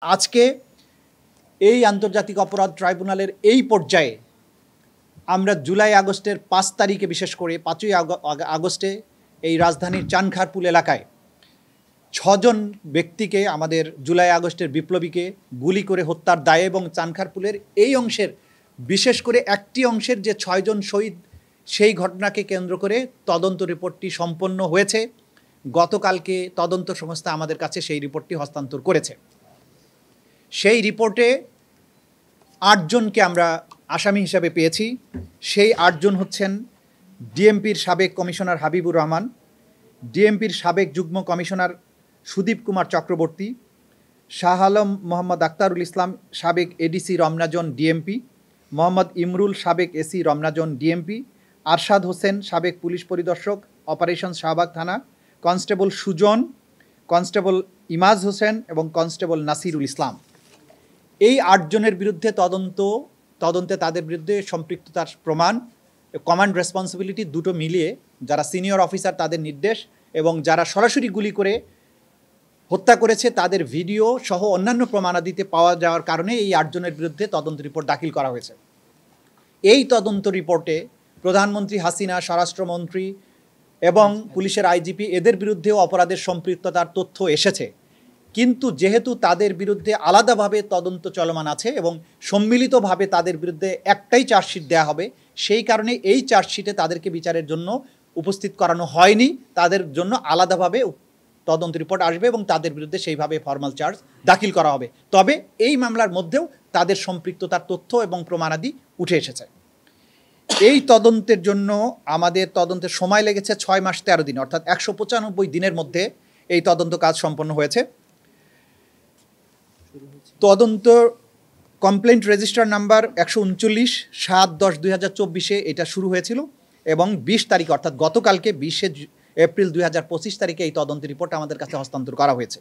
আজকে এই আন্তর্জাতিক অপরাধ ট্রাইব্যুনালের এই পর্যায়ে আমরা জুলাই আগস্টের ৫ তারিখে, বিশেষ করে ৫ই আগস্টে এই রাজধানীর চানখারপুল এলাকায় ৬ জন ব্যক্তিকে, আমাদের জুলাই আগস্টের বিপ্লবীকে গুলি করে হত্যার দায়ে এবং চানখারপুলের এই অংশের, বিশেষ করে একটি অংশের যে ৬ জন শহীদ, সেই ঘটনাকে কেন্দ্র করে তদন্ত রিপোর্টটি সম্পন্ন হয়েছে। গতকালকে তদন্ত সংস্থা আমাদের কাছে সেই রিপোর্টটি হস্তান্তর করেছে। সেই রিপোর্টে ৮ জনকে আমরা আসামি হিসাবে পেয়েছি। সেই ৮ জন হচ্ছেন ডিএমপির সাবেক কমিশনার হাবিবুর রহমান, ডিএমপির সাবেক যুগ্ম কমিশনার সুদীপ কুমার চক্রবর্তী, শাহ আলম মোহাম্মদ আক্তারুল ইসলাম সাবেক এডিসি রমনাজন ডিএমপি, মোহাম্মদ ইমরুল সাবেক এসি রমনাজন ডিএমপি, আরশাদ হোসেন সাবেক পুলিশ পরিদর্শক অপারেশন শাহবাগ থানা, কনস্টেবল সুজন, কনস্টেবল ইমাজ হোসেন এবং কনস্টেবল নাসিরুল ইসলাম। এই ৮ জনের বিরুদ্ধে তদন্তে তাদের বিরুদ্ধে সম্পৃক্ততার প্রমাণ, কমান্ড রেসপন্সিবিলিটি দুটো মিলিয়ে, যারা সিনিয়র অফিসার তাদের নির্দেশ এবং যারা সরাসরি গুলি করে হত্যা করেছে তাদের ভিডিও সহ অন্যান্য প্রমাণাদিতে পাওয়া যাওয়ার কারণে এই ৮ জনের বিরুদ্ধে তদন্ত রিপোর্ট দাখিল করা হয়েছে। এই তদন্ত রিপোর্টে প্রধানমন্ত্রী হাসিনা, স্বরাষ্ট্রমন্ত্রী এবং পুলিশের আইজিপি এদের বিরুদ্ধেও অপরাধের সম্পৃক্ততার তথ্য এসেছে। কিন্তু যেহেতু তাদের বিরুদ্ধে আলাদাভাবে তদন্ত চলমান আছে এবং সম্মিলিতভাবে তাদের বিরুদ্ধে একটাই চার্জশিট দেওয়া হবে, সেই কারণে এই চার্জশিটে তাদেরকে বিচারের জন্য উপস্থিত করানো হয়নি। তাদের জন্য আলাদাভাবে তদন্ত রিপোর্ট আসবে এবং তাদের বিরুদ্ধে সেইভাবে ফর্মাল চার্জ দাখিল করা হবে। তবে এই মামলার মধ্যেও তাদের সম্পৃক্ততার তথ্য এবং প্রমাণাদি উঠে এসেছে। এই তদন্তের জন্য আমাদের তদন্তের সময় লেগেছে ৬ মাস ১৩ দিন, অর্থাৎ ১৯৫ দিনের মধ্যে এই তদন্ত কাজ সম্পন্ন হয়েছে। তদন্ত কমপ্লেন্ট রেজিস্টার নাম্বার ১৩৯ ৭/১০/২০২৪ এটা শুরু হয়েছিল এবং ২০ তারিখ, অর্থাৎ গতকালকে ২০ এপ্রিল ২০২৫ তারিখে এই তদন্তের রিপোর্ট আমাদের কাছে হস্তান্তর করা হয়েছে।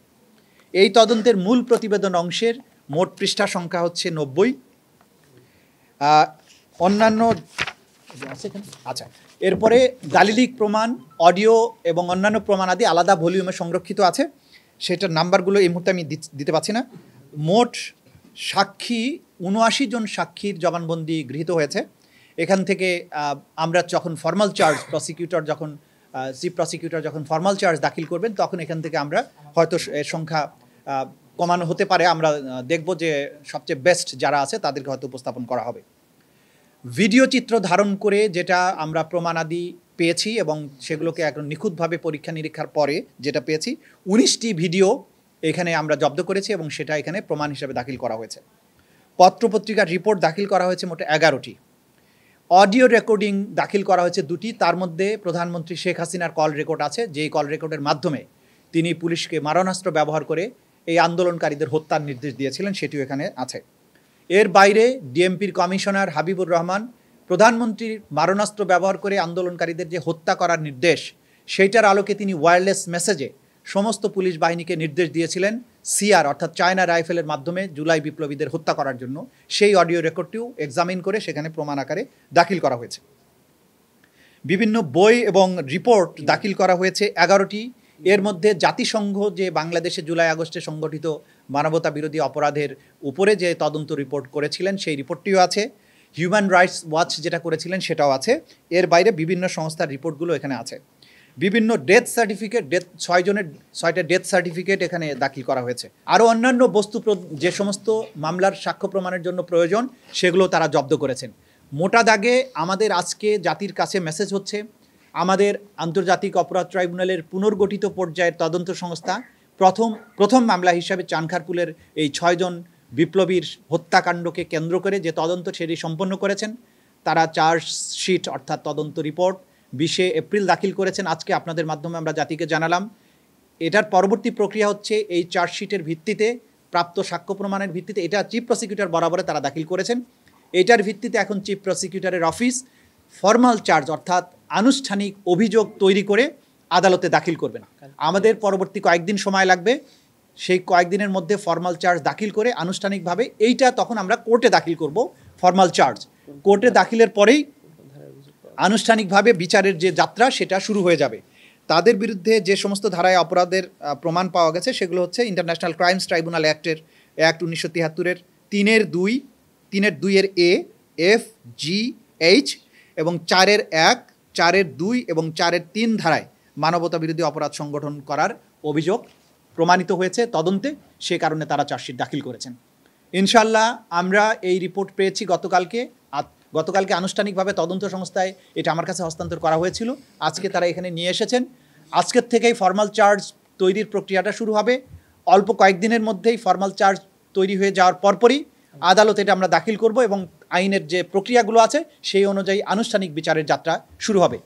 এই তদন্তের মূল প্রতিবেদন অংশের মোট পৃষ্ঠা সংখ্যা হচ্ছে ৯০। অন্যান্য আচ্ছা, এরপরে দালিলিক প্রমাণ, অডিও এবং অন্যান্য প্রমাণাদি আলাদা ভলিউমে সংরক্ষিত আছে। সেটার নাম্বারগুলো এই মুহূর্তে আমি দিতে পারছি না। মোট সাক্ষী ৭৯ জন সাক্ষীর জবানবন্দি গৃহীত হয়েছে। এখান থেকে আমরা যখন ফর্মাল চার্জ, চিফ প্রসিকিউটর যখন ফর্মাল চার্জ দাখিল করবেন, তখন এখান থেকে আমরা হয়তো এর সংখ্যা কমানো হতে পারে। আমরা দেখব যে সবচেয়ে বেস্ট যারা আছে তাদেরকে হয়তো উপস্থাপন করা হবে। ভিডিও চিত্র ধারণ করে যেটা আমরা প্রমাণাদি পেয়েছি এবং সেগুলোকে এখন নিখুঁতভাবে পরীক্ষা নিরীক্ষার পরে যেটা পেয়েছি, ১৯টি ভিডিও এখানে আমরা জব্দ করেছি এবং সেটা এখানে প্রমাণ হিসেবে দাখিল করা হয়েছে। পত্রপত্রিকার রিপোর্ট দাখিল করা হয়েছে মোট ১১টি। অডিও রেকর্ডিং দাখিল করা হয়েছে ২টি। তার মধ্যে প্রধানমন্ত্রী শেখ হাসিনার কল রেকর্ড আছে, যেই কল রেকর্ডের মাধ্যমে তিনি পুলিশকে মারণাস্ত্র ব্যবহার করে এই আন্দোলনকারীদের হত্যার নির্দেশ দিয়েছিলেন, সেটিও এখানে আছে। এর বাইরে ডিএমপির কমিশনার হাবিবুর রহমান প্রধানমন্ত্রীর মারণাস্ত্র ব্যবহার করে আন্দোলনকারীদের যে হত্যা করার নির্দেশ, সেইটার আলোকে তিনি ওয়্যারলেস মেসেজে সমস্ত পুলিশ বাহিনীকে নির্দেশ দিয়েছিলেন সিআর, অর্থাৎ চায়না রাইফেলের মাধ্যমে জুলাই বিপ্লবীদের হত্যা করার জন্য। সেই অডিও রেকর্ডটিও এক্সামিন করে সেখানে প্রমাণ আকারে দাখিল করা হয়েছে। বিভিন্ন বই এবং রিপোর্ট দাখিল করা হয়েছে ১১টি। এর মধ্যে জাতিসংঘ যে বাংলাদেশে জুলাই আগস্টে সংগঠিত মানবতা বিরোধী অপরাধের উপরে যে তদন্ত রিপোর্ট করেছিলেন সেই রিপোর্টটিও আছে। হিউম্যান রাইটস ওয়াচ যেটা করেছিলেন সেটাও আছে। এর বাইরে বিভিন্ন সংস্থার রিপোর্টগুলো এখানে আছে। বিভিন্ন ডেথ সার্টিফিকেট, ৬টা ডেথ সার্টিফিকেট এখানে দাখিল করা হয়েছে। আরও অন্যান্য বস্তু যে সমস্ত মামলার সাক্ষ্য প্রমাণের জন্য প্রয়োজন সেগুলো তারা জব্দ করেছেন। মোটা দাগে আমাদের আজকে জাতির কাছে মেসেজ হচ্ছে, আমাদের আন্তর্জাতিক অপরাধ ট্রাইব্যুনালের পুনর্গঠিত পর্যায়ের তদন্ত সংস্থা প্রথম মামলা হিসাবে চানখারপুলের এই ৬ জন বিপ্লবীর হত্যাকাণ্ডকে কেন্দ্র করে যে তদন্ত সেটি সম্পন্ন করেছেন। তারা চার্জশিট অর্থাৎ তদন্ত রিপোর্ট ২০ এপ্রিল দাখিল করেছেন। আজকে আপনাদের মাধ্যমে আমরা জাতিকে জানালাম। এটার পরবর্তী প্রক্রিয়া হচ্ছে এই চার্জশিটের ভিত্তিতে, প্রাপ্ত সাক্ষ্য প্রমাণের ভিত্তিতে, এটা চিফ প্রসিকিউটর বরাবরে তারা দাখিল করেছেন। এটার ভিত্তিতে এখন চিফ প্রসিকিউটরের অফিস ফর্মাল চার্জ অর্থাৎ আনুষ্ঠানিক অভিযোগ তৈরি করে আদালতে দাখিল করবেন। আমাদের পরবর্তী কয়েকদিন সময় লাগবে। সেই কয়েকদিনের মধ্যে ফর্মাল চার্জ দাখিল করে আনুষ্ঠানিকভাবে এইটা তখন আমরা কোর্টে দাখিল করব। ফর্মাল চার্জ কোর্টে দাখিলের পরেই আনুষ্ঠানিকভাবে বিচারের যে যাত্রা সেটা শুরু হয়ে যাবে। তাদের বিরুদ্ধে যে সমস্ত ধারায় অপরাধের প্রমাণ পাওয়া গেছে সেগুলো হচ্ছে ইন্টারন্যাশনাল ক্রাইমস ট্রাইব্যুনাল অ্যাক্টের অ্যাক্ট 1973-এর 3-2, 3-2 এ, এফ, জি, এইচ এবং 4-1, 4-2 এবং 4-3 ধারায় মানবতা বিরোধী অপরাধ সংগঠন করার অভিযোগ প্রমাণিত হয়েছে তদন্তে, সে কারণে তারা চার্জশিট দাখিল করেছেন। ইনশাল্লাহ আমরা এই রিপোর্ট পেয়েছি গতকালকে আনুষ্ঠানিকভাবে তদন্ত সংস্থায় এটা আমার কাছে হস্তান্তর করা হয়েছিল। আজকে তারা এখানে নিয়ে এসেছেন। আজকের থেকেই ফর্মাল চার্জ তৈরির প্রক্রিয়াটা শুরু হবে। অল্প কয়েকদিনের মধ্যেই ফর্মাল চার্জ তৈরি হয়ে যাওয়ার পরপরই আদালতে এটা আমরা দাখিল করব এবং আইনের যে প্রক্রিয়াগুলো আছে সেই অনুযায়ী আনুষ্ঠানিক বিচারের যাত্রা শুরু হবে।